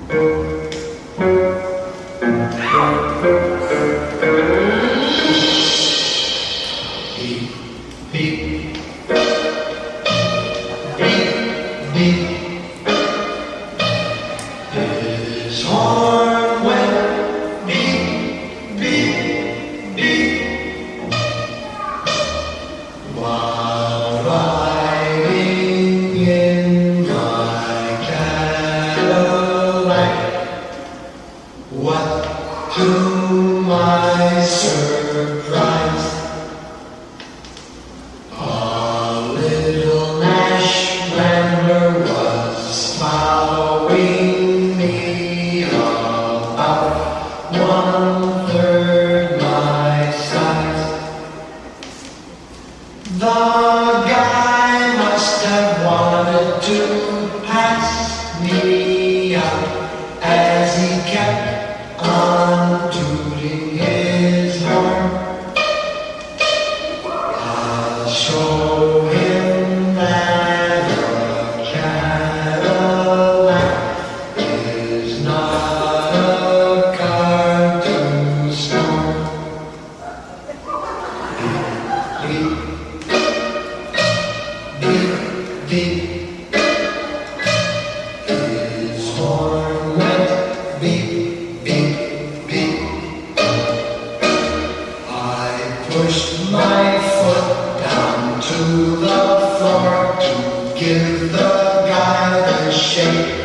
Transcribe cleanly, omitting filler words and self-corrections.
Beep, beep, beep, beep. His horn went beep, beep, beep. While riding in my Cadillac, what to my surprise, a little Nash Rambler was following me about 1/3 my size. The guy must have wanted to pass me up as he kept on tooting his horn. I'll show him that a Cadillac is not a car to scorn. Beep, beep, beep. His horn went beep, beep, beep. I pushed my foot down to the floor to give the guy the shake.